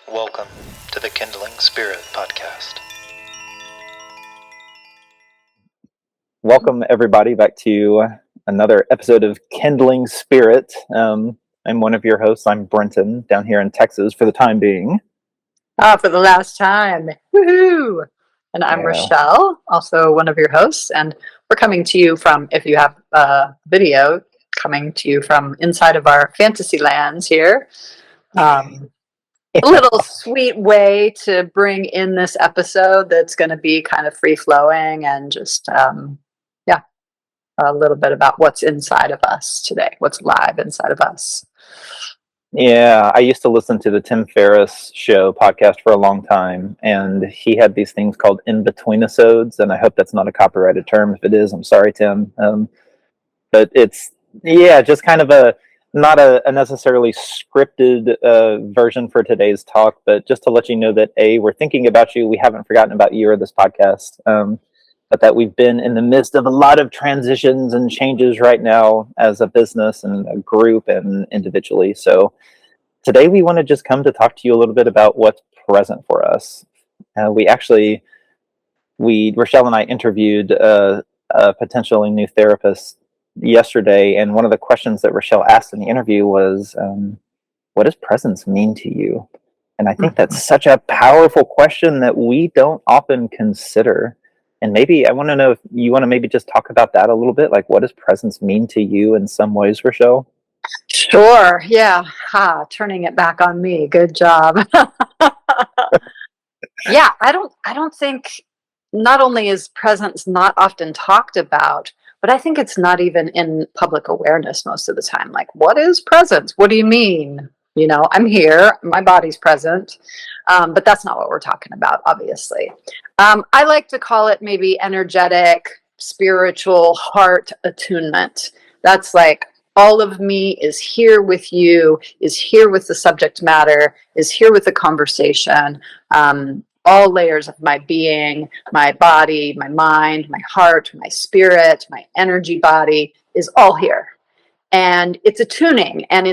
Welcome to the Kindling Spirit Podcast. Welcome, everybody, back to another episode of Kindling Spirit. I'm one of your hosts. I'm Brenton, down here in Texas for the time being. For the last time. Woohoo! And I'm Rachelle, also one of your hosts. And we're coming to you from, if you have a video, coming to you from inside of our fantasy lands here. A little sweet way to bring in this episode that's going to be kind of free-flowing and just, a little bit about what's inside of us today, what's live inside of us. Yeah, I used to listen to the Tim Ferriss show podcast for a long time, and he had these things called in-between-episodes, and I hope that's not a copyrighted term. If it is, I'm sorry, Tim. But it's, just kind of not a necessarily scripted version for today's talk, but just to let you know that we're thinking about you. We haven't forgotten about you or this podcast, but that we've been in the midst of a lot of transitions and changes right now as a business and a group and individually. So today we want to just come to talk to you a little bit about what's present for us. Rachelle and I interviewed a potentially new therapist yesterday, and one of the questions that Rachelle asked in the interview was, what does presence mean to you? And I think that's such a powerful question that we don't often consider. And maybe I want to know if you want to maybe just talk about that a little bit, like what does presence mean to you in some ways, Rachelle? Sure, yeah. Turning it back on me. Good job. Yeah, I don't think, not only is presence not often talked about, but I think it's not even in public awareness most of the time. Like, what is presence? What do you mean? You know, I'm here, my body's present, but that's not what we're talking about, obviously. I like to call it maybe energetic, spiritual heart attunement. That's like, all of me is here with you, is here with the subject matter, is here with the conversation. All layers of my being, my body, my mind, my heart, my spirit, my energy body is all here. And it's attuning. And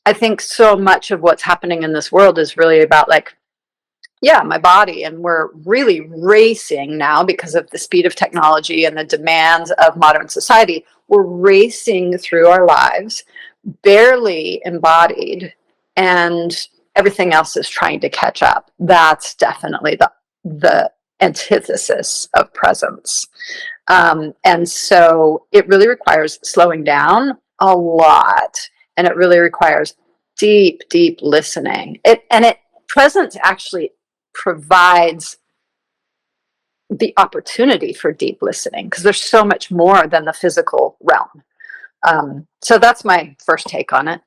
I think so much of what's happening in this world is really about my body. And we're really racing now because of the speed of technology and the demands of modern society. We're racing through our lives, barely embodied, and everything else is trying to catch up. That's definitely the antithesis of presence. And so it really requires slowing down a lot. And it really requires deep, deep listening. Presence actually provides the opportunity for deep listening because there's so much more than the physical realm. So that's my first take on it.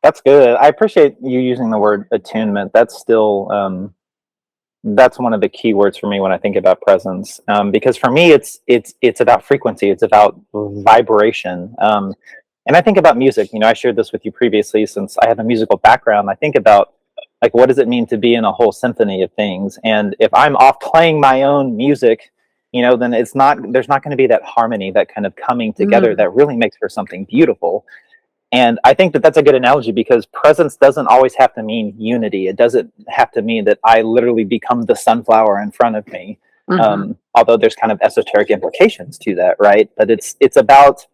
That's good. I appreciate you using the word attunement. That's still that's one of the key words for me when I think about presence. Because for me, it's about frequency. It's about vibration. And I think about music. You know, I shared this with you previously. Since I have a musical background, I think about like what does it mean to be in a whole symphony of things. And if I'm off playing my own music, you know, then there's not going to be that harmony, that kind of coming together that really makes for something beautiful. And I think that that's a good analogy because presence doesn't always have to mean unity. It doesn't have to mean that I literally become the sunflower in front of me. Although there's kind of esoteric implications to that, right? But it's about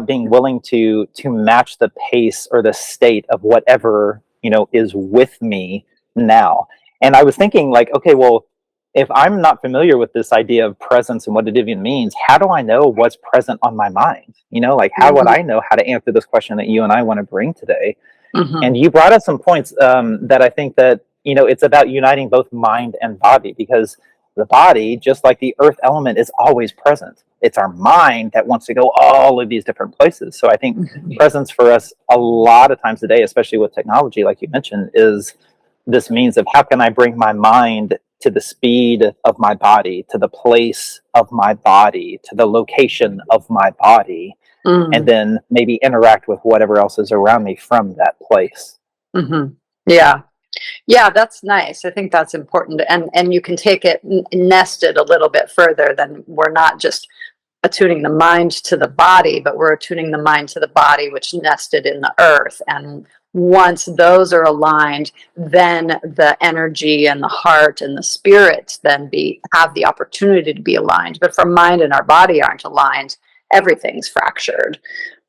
being willing to match the pace or the state of whatever, you know, is with me now. And I was thinking like, okay, well, if I'm not familiar with this idea of presence and what it even means, how do I know what's present on my mind? You know, like how would I know how to answer this question that you and I want to bring today? And you brought up some points that I think that, you know, it's about uniting both mind and body, because the body, just like the earth element, is always present. It's our mind that wants to go all of these different places. So I think presence for us a lot of times today, especially with technology, like you mentioned, is this means of how can I bring my mind to the speed of my body, to the place of my body, to the location of my body, and then maybe interact with whatever else is around me from that place. Yeah, that's nice. I think that's important. And you can take it nested a little bit further than we're not just attuning the mind to the body, but we're attuning the mind to the body, which nested in the earth. And once those are aligned, then the energy and the heart and the spirit then have the opportunity to be aligned. But if our mind and our body aren't aligned, everything's fractured.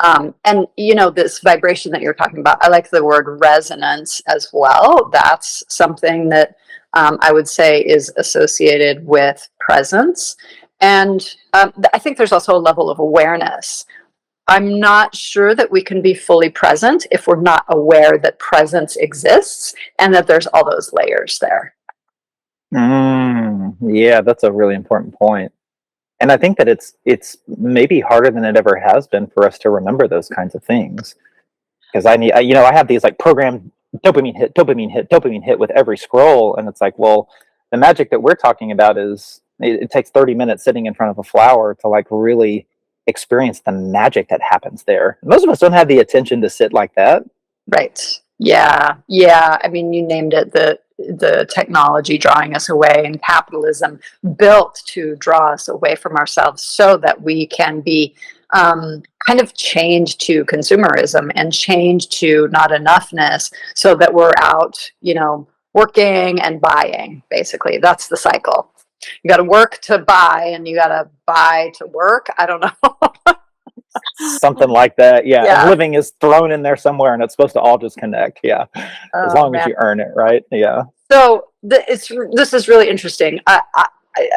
And this vibration that you're talking about, I like the word resonance as well. That's something that I would say is associated with presence. And I think there's also a level of awareness. I'm not sure that we can be fully present if we're not aware that presence exists and that there's all those layers there. Yeah, that's a really important point. And I think that it's maybe harder than it ever has been for us to remember those kinds of things. Because I have these like programmed dopamine hit with every scroll. And it's like, well, the magic that we're talking about is it takes 30 minutes sitting in front of a flower to like really experience the magic that happens there. Most of us don't have the attention to sit like that. Right. Yeah. I mean, you named it, the technology drawing us away, and capitalism built to draw us away from ourselves so that we can be kind of chained to consumerism and chained to not enoughness, so that we're out, working and buying. Basically, that's the cycle. You got to work to buy, and you got to buy to work. I don't know. Something like that. Yeah. And living is thrown in there somewhere, and it's supposed to all just connect. Yeah. As long as you earn it, right? Yeah. So this is really interesting.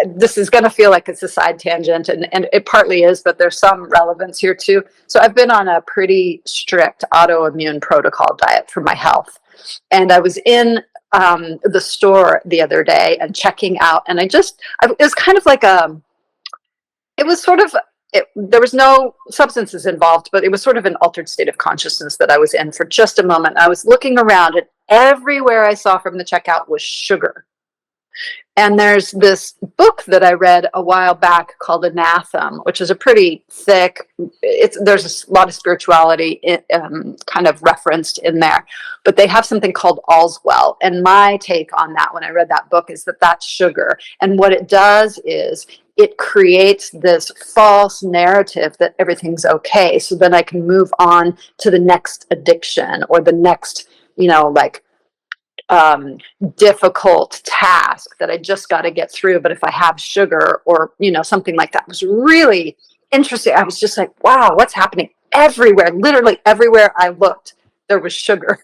This is going to feel like it's a side tangent, and it partly is, but there's some relevance here too. So I've been on a pretty strict autoimmune protocol diet for my health. And I was in the store the other day and checking out, and it was kind of like there was no substances involved, but it was sort of an altered state of consciousness that I was in for just a moment. I was looking around, and everywhere I saw from the checkout was sugar. And there's this book that I read a while back called Anathema, which is a pretty thick, there's a lot of spirituality kind of referenced in there, but they have something called All's Well. And my take on that when I read that book is that that's sugar. And what it does is it creates this false narrative that everything's okay. So then I can move on to the next addiction or the next, difficult task that I just got to get through. But if I have sugar or, something like that, was really interesting. I was just like, wow, what's happening everywhere? Literally everywhere I looked, there was sugar.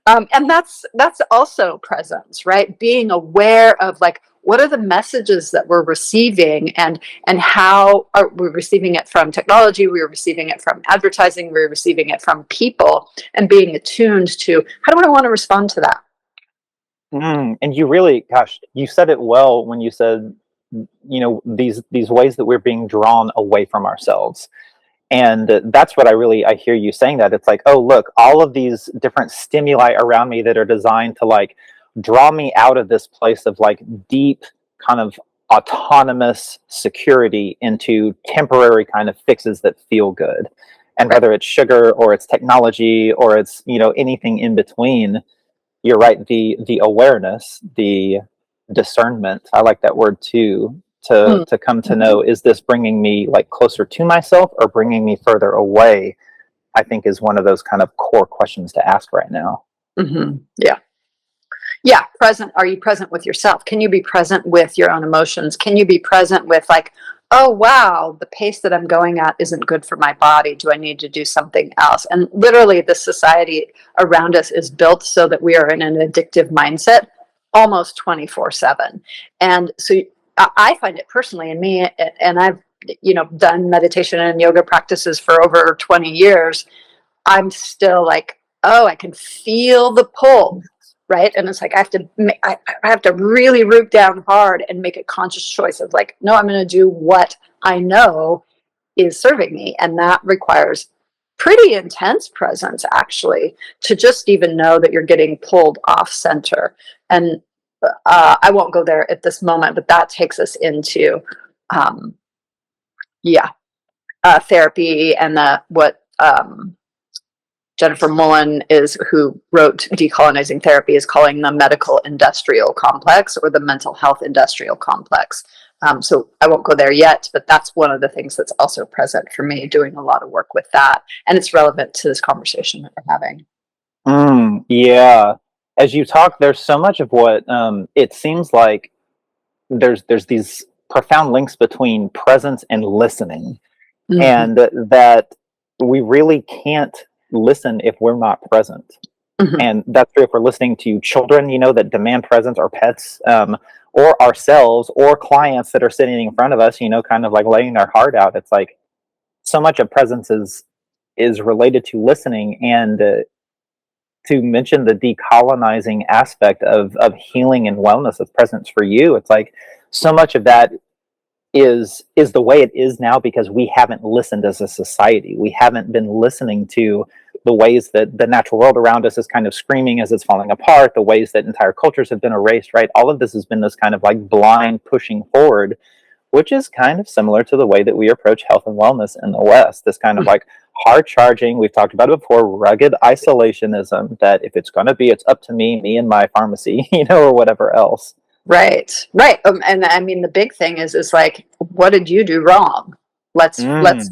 And that's also presence, right? Being aware of what are the messages that we're receiving, and how are we receiving it from technology? We're receiving it from advertising. We're receiving it from people, and being attuned to how do I want to respond to that? And you really, you said it well when you said, these ways that we're being drawn away from ourselves. And that's what I hear you saying that. It's like, oh, look, all of these different stimuli around me that are designed to draw me out of this place of deep kind of autonomous security into temporary kind of fixes that feel good. And whether it's sugar or it's technology or it's, anything in between, you're right. The awareness, the discernment, I like that word too, to come to know, is this bringing me closer to myself or bringing me further away? I think is one of those kind of core questions to ask right now. Mm-hmm. Yeah. Present. Are you present with yourself? Can you be present with your own emotions? Can you be present with oh, wow, the pace that I'm going at isn't good for my body. Do I need to do something else? And literally the society around us is built so that we are in an addictive mindset almost 24/7. And so I find it personally in me, and I've, done meditation and yoga practices for over 20 years. I'm still oh, I can feel the pull. Right. And it's I have to really root down hard and make a conscious choice of no, I'm going to do what I know is serving me. And that requires pretty intense presence, actually, to just even know that you're getting pulled off center. And I won't go there at this moment, but that takes us into, therapy and what Jennifer Mullen who wrote Decolonizing Therapy, is calling the medical industrial complex or the mental health industrial complex. So I won't go there yet, but that's one of the things that's also present for me, doing a lot of work with that. And it's relevant to this conversation that we're having. Yeah. As you talk, there's so much of what it seems like there's these profound links between presence and listening, and that we really can't listen if we're not present. And that's true if we're listening to children, that demand presence, or pets, or ourselves, or clients that are sitting in front of us, kind of like laying their heart out. It's like so much of presence is related to listening. And to mention the decolonizing aspect of healing and wellness of presence for you, it's like so much of that is the way it is now because we haven't listened as a society. We haven't been listening to the ways that the natural world around us is kind of screaming as it's falling apart, the ways that entire cultures have been erased, right? All of this has been this kind of like blind pushing forward, which is kind of similar to the way that we approach health and wellness in the West. This kind of like hard charging, we've talked about it before, rugged isolationism, that if it's going to be, it's up to me and my pharmacy, or whatever else. Right. And I mean, the big thing is like, what did you do wrong? Let's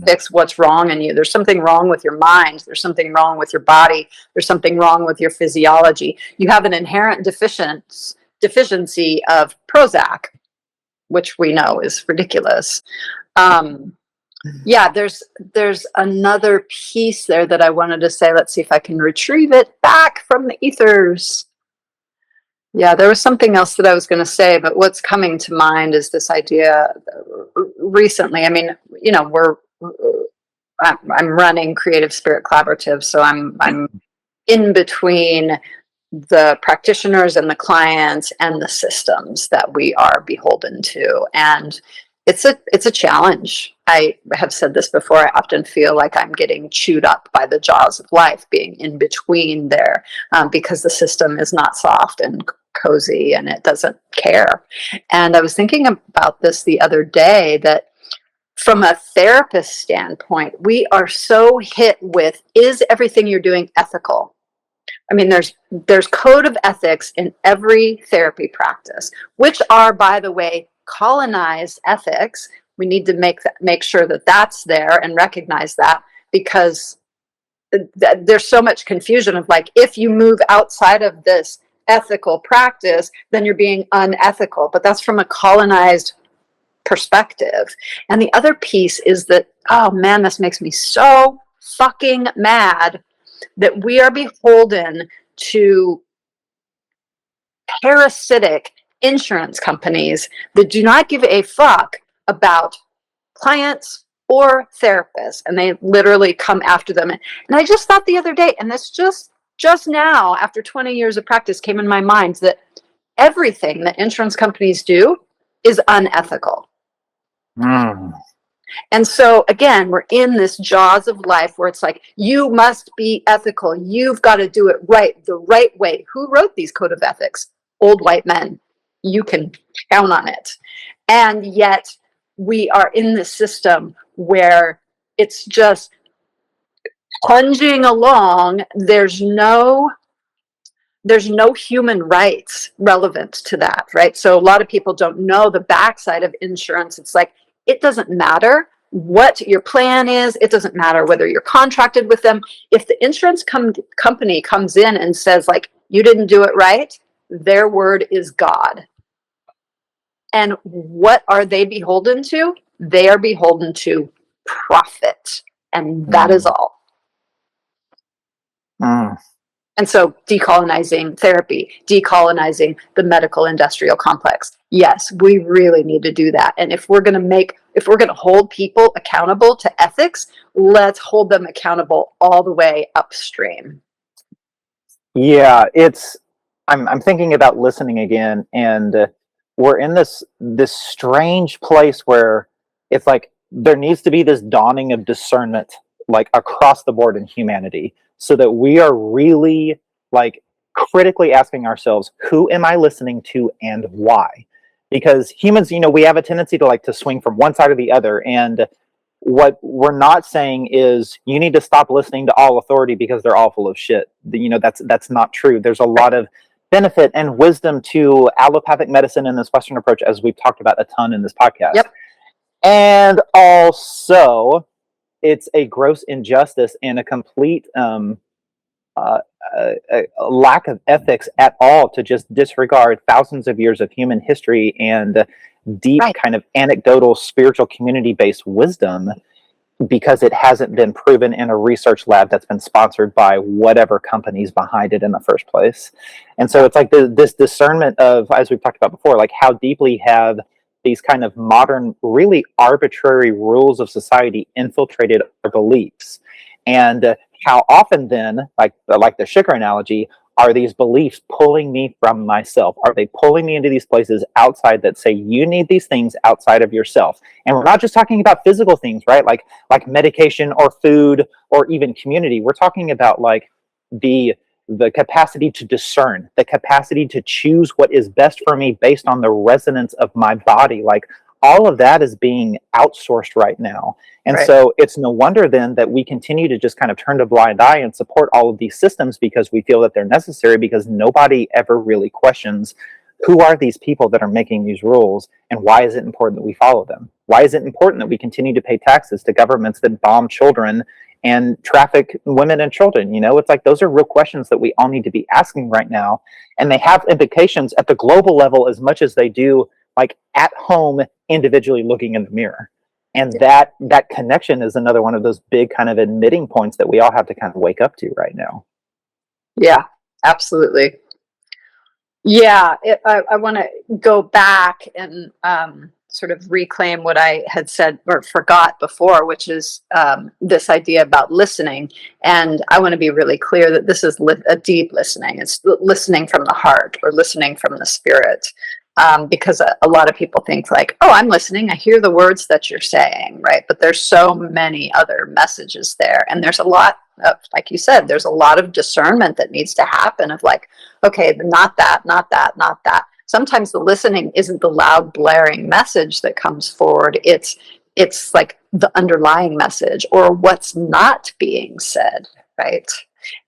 fix what's wrong in you. There's something wrong with your mind. There's something wrong with your body. There's something wrong with your physiology. You have an inherent deficiency of Prozac, which we know is ridiculous. Yeah, there's another piece there that I wanted to say. Let's see if I can retrieve it back from the etaers. Yeah, there was something else that I was going to say, but what's coming to mind is this idea recently. I mean, I'm running Creative Spirit Collaborative, so I'm in between the practitioners and the clients and the systems that we are beholden to, and it's a challenge. I have said this before. I often feel like I'm getting chewed up by the jaws of life, being in between there, because the system is not soft and cozy and it doesn't care. And I was thinking about this the other day, that from a therapist standpoint, we are so hit with, is everything you're doing ethical? I mean, there's code of ethics in every therapy practice, which are, by the way, colonized ethics. We need to make sure that that's there and recognize that, because there's so much confusion of like, if you move outside of this ethical practice, then you're being unethical. But that's from a colonized perspective. And the other piece is that, oh man, this makes me so fucking mad that we are beholden to parasitic insurance companies that do not give a fuck about clients or therapists, and they literally come after them. And I just thought the other day, and this just now after 20 years of practice came in my mind, that everything that insurance companies do is unethical. And so again, we're in this jaws of life where it's like, you must be ethical. You've got to do it right, the right way. Who wrote these code of ethics? Old white men. You can count on it. And yet we are in this system where it's just plunging along. There's no human rights relevant to that, right? So a lot of people don't know the backside of insurance. It's like, it doesn't matter what your plan is. It doesn't matter whether you're contracted with them. If the insurance company comes in and says, like, you didn't do it right, their word is God. And what are they beholden to? They are beholden to profit. And that is all. And so decolonizing therapy, decolonizing the medical industrial complex. Yes, we really need to do that. And if we're going to hold people accountable to ethics, let's hold them accountable all the way upstream. Yeah, I'm thinking about listening again, and we're in this strange place where it's like there needs to be this dawning of discernment, like across the board in humanity, so that we are really like critically asking ourselves, who am I listening to and why? Because humans, we have a tendency to swing from one side or the other. And what we're not saying is you need to stop listening to all authority because they're all full of shit. That's not true. There's a lot of benefit and wisdom to allopathic medicine and this Western approach, as we've talked about a ton in this podcast. Yep. And also, it's a gross injustice and a complete a lack of ethics at all to just disregard thousands of years of human history and deep kind of anecdotal spiritual community-based wisdom because it hasn't been proven in a research lab that's been sponsored by whatever company's behind it in the first place. And so it's like this discernment of, as we've talked about before, like how deeply have these kind of modern, really arbitrary rules of society infiltrated our beliefs. And how often then, like the sugar analogy, are these beliefs pulling me from myself? Are they pulling me into these places outside that say you need these things outside of yourself? And we're not just talking about physical things, right? Like medication or food or even community. We're talking about like the capacity to discern, the capacity to choose what is best for me based on the resonance of my body. Like all of that is being outsourced right now. And so it's no wonder then that we continue to just kind of turn a blind eye and support all of these systems because we feel that they're necessary, because nobody ever really questions who are these people that are making these rules and why is it important that we follow them? Why is it important that we continue to pay taxes to governments that bomb children and traffic women and children? You know, it's like those are real questions that we all need to be asking right now. And they have implications at the global level as much as they do like at home individually looking in the mirror. And that connection is another one of those big kind of admitting points that we all have to kind of wake up to right now. Yeah, absolutely. Yeah, I want to go back and sort of reclaim what I had said or forgot before, which is this idea about listening. And I want to be really clear that this is a deep listening. It's listening from the heart or listening from the spirit. Because a lot of people think like, oh, I'm listening. I hear the words that you're saying, right? But there's so many other messages there. And there's a lot of, like you said, there's a lot of discernment that needs to happen of like, okay, not that, not that, not that. Sometimes the listening isn't the loud blaring message that comes forward. It's like the underlying message or what's not being said, right?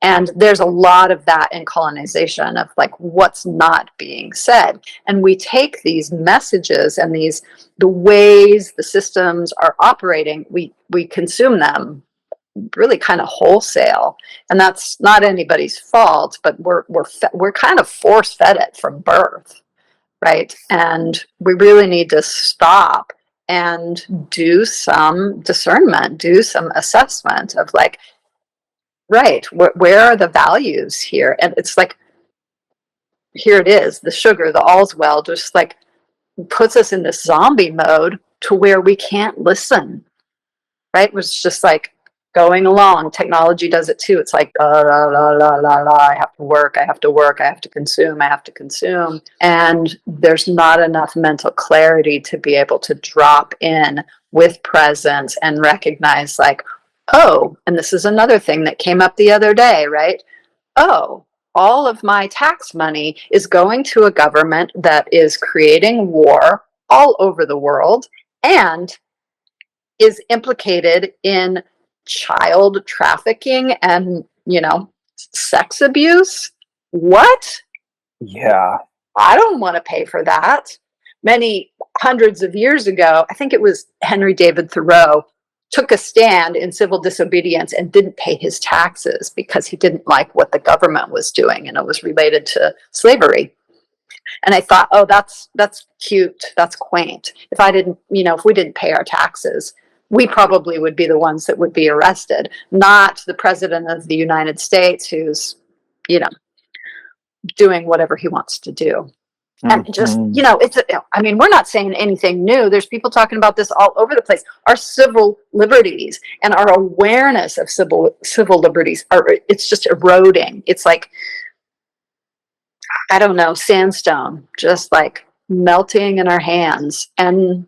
And there's a lot of that in colonization of like what's not being said. And we take these messages and the ways the systems are operating, we consume them really kind of wholesale. And that's not anybody's fault, but we're kind of force fed it from birth, right? And we really need to stop and do some discernment, do some assessment of like, right, where are the values here? And it's like, here it is, the sugar, the all's well, just like puts us in this zombie mode to where we can't listen, right? It was just like going along. Technology does it too. It's like, la, la, la, la, la, la. I have to work, I have to work, I have to consume, I have to consume. And there's not enough mental clarity to be able to drop in with presence and recognize like, oh, and this is another thing that came up the other day, right? Oh, all of my tax money is going to a government that is creating war all over the world and is implicated in child trafficking and, sex abuse. What? Yeah. I don't want to pay for that. Many hundreds of years ago, I think it was Henry David Thoreau, took a stand in civil disobedience and didn't pay his taxes because he didn't like what the government was doing, and it was related to slavery. And I thought, oh, that's cute, that's quaint. If we didn't pay our taxes, we probably would be the ones that would be arrested, not the president of the United States who's, doing whatever he wants to do. And just, we're not saying anything new. There's people talking about this all over the place. Our civil liberties and our awareness of civil liberties it's just eroding. It's like, I don't know, sandstone, just like melting in our hands. And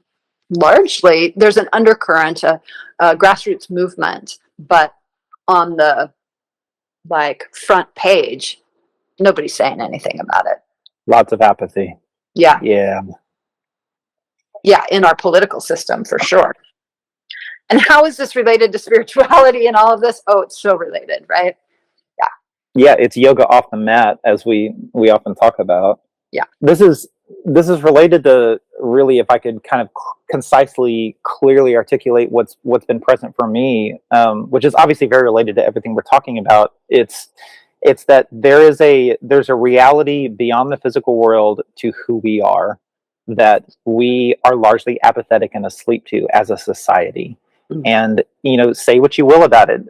largely there's an undercurrent, a grassroots movement, but on the front page, nobody's saying anything about it. Lots of apathy. Yeah. Yeah. Yeah, in our political system, for sure. And how is this related to spirituality and all of this? Oh, it's so related, right? Yeah. Yeah, it's yoga off the mat, as we often talk about. Yeah. This is related to, really, if I could kind of concisely, clearly articulate what's been present for me, which is obviously very related to everything we're talking about. It's that there's a reality beyond the physical world to who we are, that we are largely apathetic and asleep to as a society. And, say what you will about it.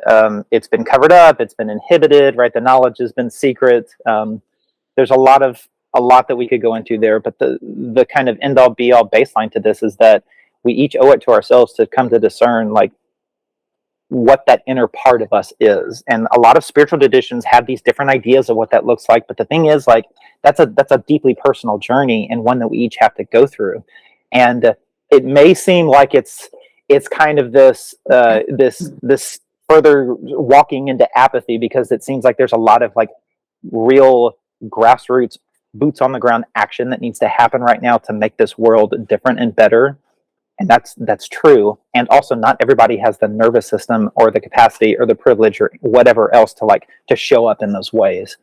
It's been covered up. It's been inhibited, right? The knowledge has been secret. There's a lot that we could go into there, but the kind of end all be all baseline to this is that we each owe it to ourselves to come to discern, like, what that inner part of us is. And a lot of spiritual traditions have these different ideas of what that looks like. But the thing is, like, that's a deeply personal journey, and one that we each have to go through. And it may seem like it's kind of this further walking into apathy, because it seems like there's a lot of, like, real grassroots, boots on the ground action that needs to happen right now to make this world different and better. And that's true. And also, not everybody has the nervous system or the capacity or the privilege or whatever else to show up in those ways.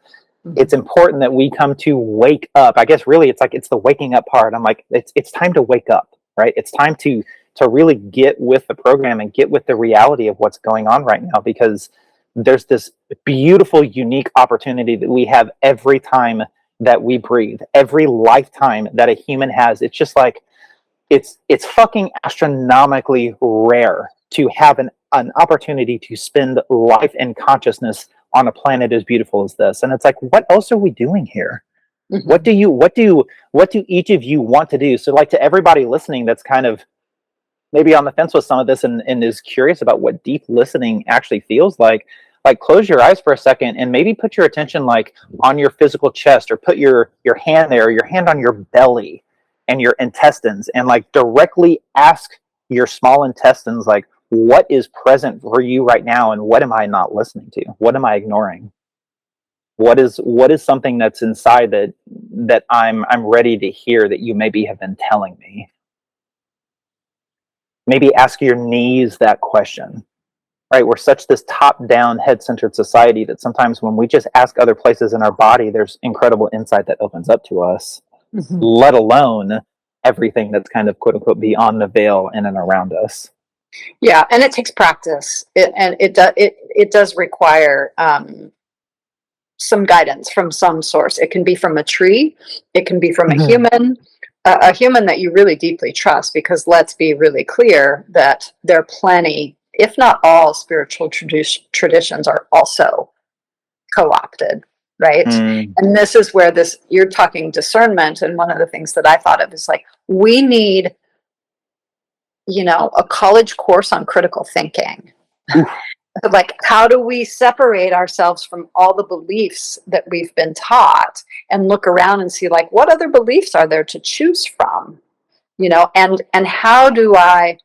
Mm-hmm. It's important that we come to wake up. I guess really it's the waking up part. I'm like, it's time to wake up, right? It's time to really get with the program and get with the reality of what's going on right now, because there's this beautiful, unique opportunity that we have every time that we breathe, every lifetime that a human has. It's just like, it's fucking astronomically rare to have an opportunity to spend life and consciousness on a planet as beautiful as this. And it's like, what else are we doing here? Mm-hmm. What do each of you want to do? So, like, to everybody listening that's kind of maybe on the fence with some of this and is curious about what deep listening actually feels like, close your eyes for a second and maybe put your attention, like, on your physical chest, or put your hand there, your hand on your belly and your intestines, and, like, directly ask your small intestines, like, what is present for you right now, and what am I not listening to? What am I ignoring? What is something that's inside that I'm ready to hear that you maybe have been telling me? Maybe ask your knees that question. Right? We're such this top-down, head-centered society that sometimes when we just ask other places in our body, there's incredible insight that opens up to us. Mm-hmm. Let alone everything that's kind of, quote unquote, beyond the veil in and around us. Yeah, and it takes practice, it does require some guidance from some source. It can be from a tree, it can be from mm-hmm. a human that you really deeply trust, because let's be really clear that there are plenty, if not all, spiritual traditions are also co-opted. Right. And this is where you're talking discernment. And one of the things that I thought of is, like, we need, a college course on critical thinking. Like, how do we separate ourselves from all the beliefs that we've been taught and look around and see, like, what other beliefs are there to choose from, and how do I,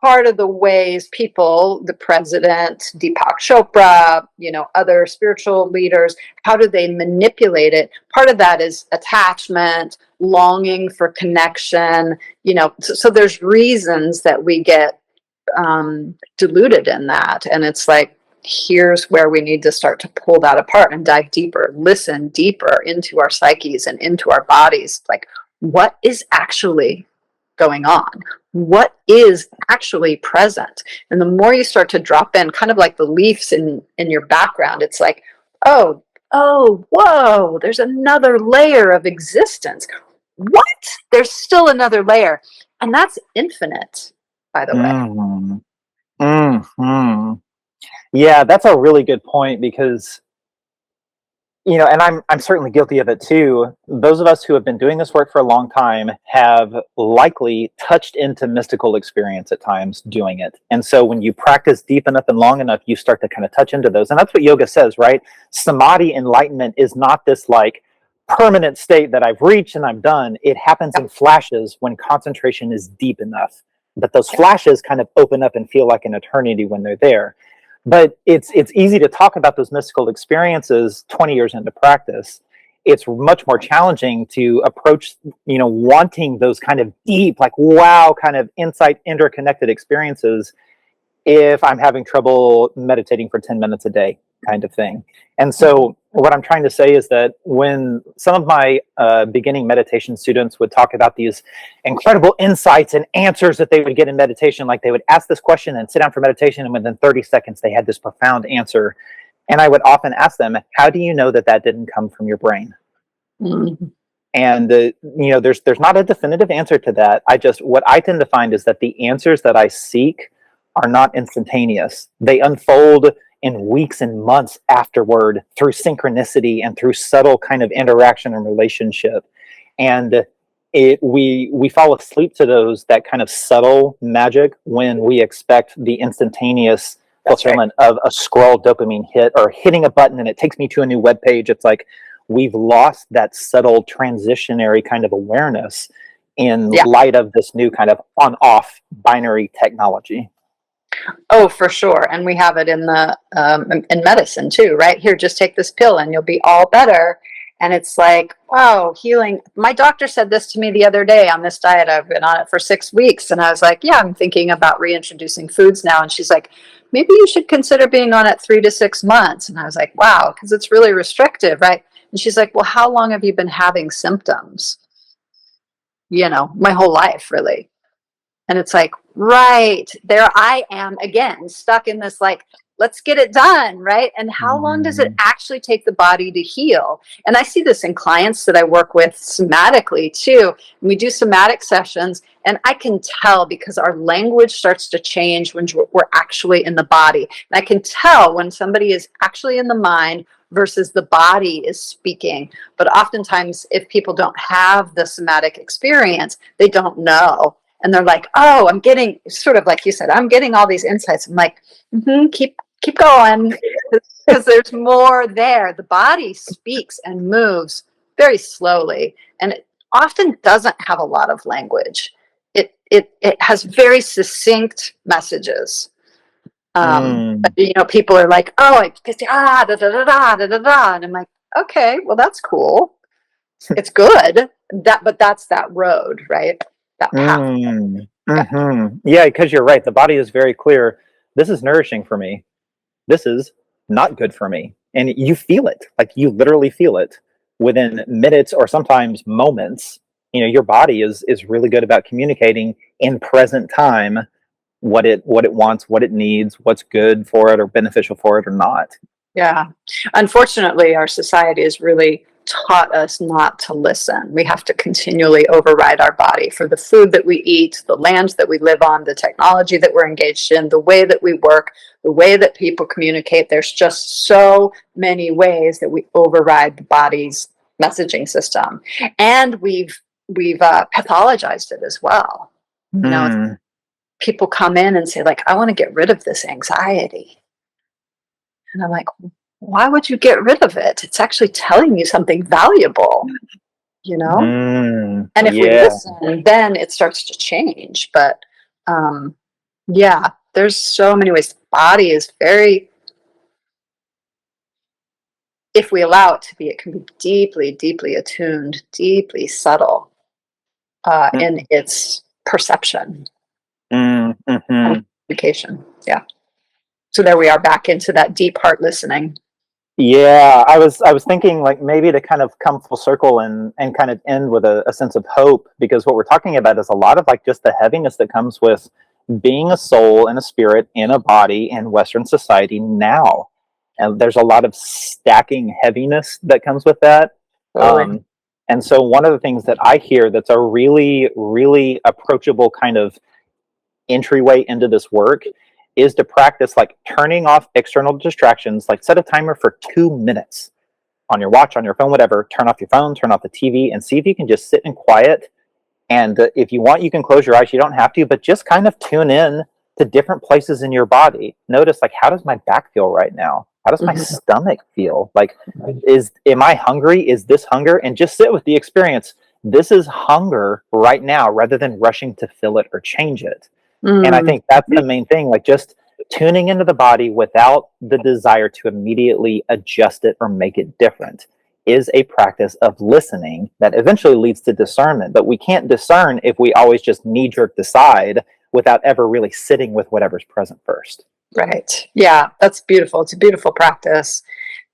part of the ways people, the president, Deepak Chopra, other spiritual leaders, how do they manipulate it? Part of that is attachment, longing for connection, so there's reasons that we get deluded in that. And it's like, here's where we need to start to pull that apart and dive deeper, listen deeper into our psyches and into our bodies. Like, what is actually going on? What is actually present? And the more you start to drop in, kind of like the leaves in your background, it's like, oh, whoa, there's another layer of existence. What? There's still another layer. And that's infinite, by the way. Mm-hmm. Mm-hmm. Yeah, that's a really good point, because and I'm certainly guilty of it too. Those of us who have been doing this work for a long time have likely touched into mystical experience at times doing it. And so when you practice deep enough and long enough, you start to kind of touch into those. And that's what yoga says, right? Samadhi, enlightenment, is not this, like, permanent state that I've reached and I'm done. It happens in flashes when concentration is deep enough. But those flashes kind of open up and feel like an eternity when they're there. But it's easy to talk about those mystical experiences 20 years into practice. It's much more challenging to approach, wanting those kind of deep, like, wow, kind of insight, interconnected experiences if I'm having trouble meditating for 10 minutes a day, kind of thing. And so what I'm trying to say is that when some of my beginning meditation students would talk about these incredible insights and answers that they would get in meditation, like they would ask this question and sit down for meditation, and within 30 seconds they had this profound answer. And I would often ask them, how do you know that that didn't come from your brain? Mm-hmm. And there's not a definitive answer to that. What I tend to find is that the answers that I seek are not instantaneous. They unfold in weeks and months afterward through synchronicity and through subtle kind of interaction and relationship. And we fall asleep to that kind of subtle magic when we expect the instantaneous fulfillment of a scroll dopamine hit or hitting a button and it takes me to a new web page. It's like we've lost that subtle transitionary kind of awareness in light of this new kind of on-off binary technology. Oh, for sure. And we have it in in medicine too, right? Here, just take this pill and you'll be all better. And it's like, wow, healing. My doctor said this to me the other day on this diet. I've been on it for 6 weeks. And I was like, yeah, I'm thinking about reintroducing foods now. And she's like, maybe you should consider being on it 3 to 6 months. And I was like, wow, because it's really restrictive, right? And she's like, well, how long have you been having symptoms? My whole life, really. And it's like, right, there I am again, stuck in this, like, let's get it done, right? And how long does it actually take the body to heal? And I see this in clients that I work with somatically too. And we do somatic sessions, and I can tell because our language starts to change when we're actually in the body. And I can tell when somebody is actually in the mind versus the body is speaking. But oftentimes, if people don't have the somatic experience, they don't know. And they're like, oh, I'm getting, sort of like you said, I'm getting all these insights. I'm like, keep going, because there's more there. The body speaks and moves very slowly, and it often doesn't have a lot of language. It has very succinct messages. But, people are like, oh, da da da da da da, and I'm like, okay, well, that's cool. It's good. But that's that road, right? That path. Yeah, because you're right. The body is very clear. This is nourishing for me. This is not good for me. And you feel it. Like, you literally feel it within minutes or sometimes moments. Your body is really good about communicating in present time what it wants, what it needs, what's good for it or beneficial for it or not. Yeah. Unfortunately, our society has really taught us not to listen. We have to continually override our body for the food that we eat, the lands that we live on, the technology that we're engaged in, the way that we work, the way that people communicate. There's just so many ways that we override the body's messaging system. And we've pathologized it as well. People come in and say, like, I want to get rid of this anxiety. And I'm like, why would you get rid of it? It's actually telling you something valuable, And if we listen, then it starts to change. But there's so many ways. The body is if we allow it to be, it can be deeply, deeply attuned, deeply subtle in its perception and communication. Yeah. So there we are, back into that deep heart listening. Yeah, I was thinking, like, maybe to kind of come full circle and kind of end with a sense of hope, because what we're talking about is a lot of, like, just the heaviness that comes with being a soul and a spirit in a body in Western society now. And there's a lot of stacking heaviness that comes with that. And so one of the things that I hear that's a really, really approachable kind of entryway into this work is to practice, like, turning off external distractions. Like, set a timer for 2 minutes on your watch, on your phone, whatever. Turn off your phone, turn off the TV, and see if you can just sit in quiet. And if you want, you can close your eyes. You don't have to, but just kind of tune in to different places in your body. Notice, like, how does my back feel right now? How does my stomach feel? Like, am I hungry? Is this hunger? And just sit with the experience. This is hunger right now, rather than rushing to fill it or change it. And I think that's the main thing, like, just tuning into the body without the desire to immediately adjust it or make it different is a practice of listening that eventually leads to discernment. But we can't discern if we always just knee-jerk decide without ever really sitting with whatever's present first. Right. Yeah, that's beautiful. It's a beautiful practice.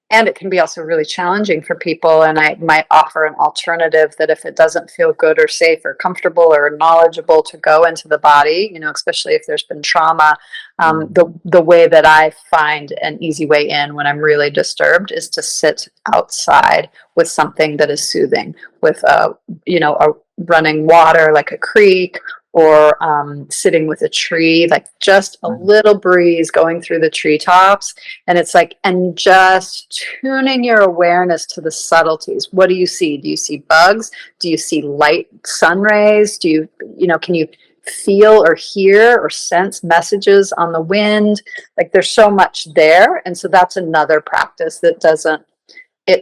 And it can be also really challenging for people. And I might offer an alternative that if it doesn't feel good or safe or comfortable or knowledgeable to go into the body, especially if there's been trauma, the way that I find an easy way in when I'm really disturbed is to sit outside with something that is soothing, with a running water like a creek, or sitting with a tree, like just a little breeze going through the treetops. And it's like, and just tuning your awareness to the subtleties. What do you see? Do you see bugs? Do you see light sun rays? Can you feel or hear or sense messages on the wind? Like there's so much there. And so that's another practice that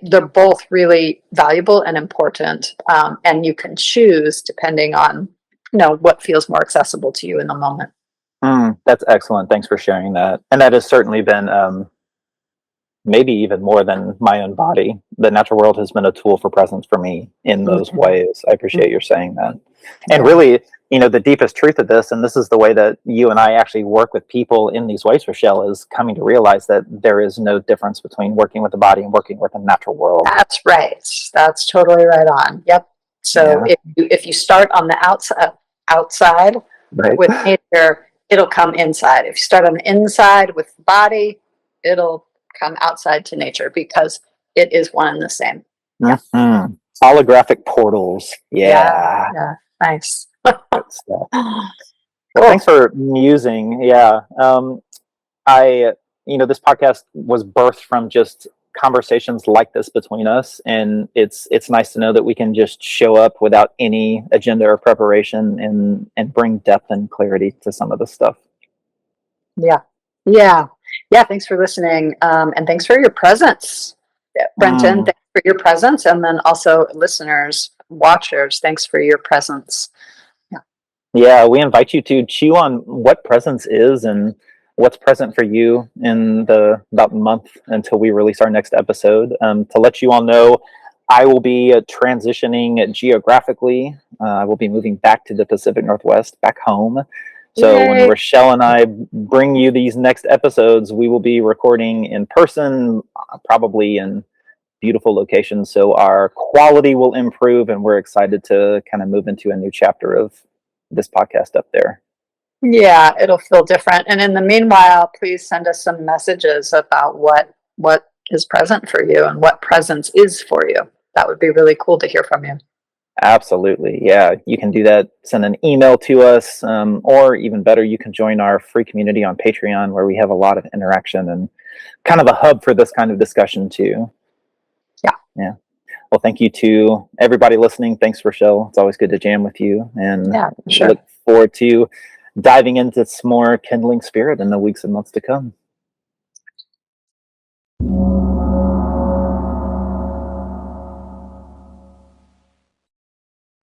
they're both really valuable and important. And you can choose depending on, what feels more accessible to you in the moment. That's excellent. Thanks for sharing that. And that has certainly been, maybe even more than my own body. The natural world has been a tool for presence for me in those ways. I appreciate your saying that. And really, the deepest truth of this, and this is the way that you and I actually work with people in these ways, Rachelle, is coming to realize that there is no difference between working with the body and working with the natural world. That's right. That's totally right on. Yep. So if you start on the outside right. with nature, it'll come inside. If you start on the inside with the body, it'll come outside to nature because it is one and the same. Yeah. Mm-hmm. Holographic portals. Yeah. Nice. Well, thanks for musing. Yeah. This podcast was birthed from just conversations like this between us, and it's nice to know that we can just show up without any agenda or preparation and bring depth and clarity to some of this stuff. Yeah. Thanks for listening, and thanks for your presence, Brenton. Thanks for your presence, and then also listeners, watchers, thanks for your presence. Yeah, we invite you to chew on what presence is and what's present for you in the about month until we release our next episode. To let you all know, I will be transitioning geographically. I will be moving back to the Pacific Northwest, back home. So when Rachelle and I bring you these next episodes, we will be recording in person, probably in beautiful locations. So our quality will improve, and we're excited to kind of move into a new chapter of this podcast up there. Yeah, it'll feel different. And in the meanwhile, please send us some messages about what is present for you and what presence is for you. That would be really cool to hear from you. Absolutely. Yeah, you can do that. Send an email to us, or even better, you can join our free community on Patreon, where we have a lot of interaction and kind of a hub for this kind of discussion too. Yeah. Well, thank you to everybody listening. Thanks, Rachelle. It's always good to jam with you, and look forward to diving into some more Kindling Spirit in the weeks and months to come.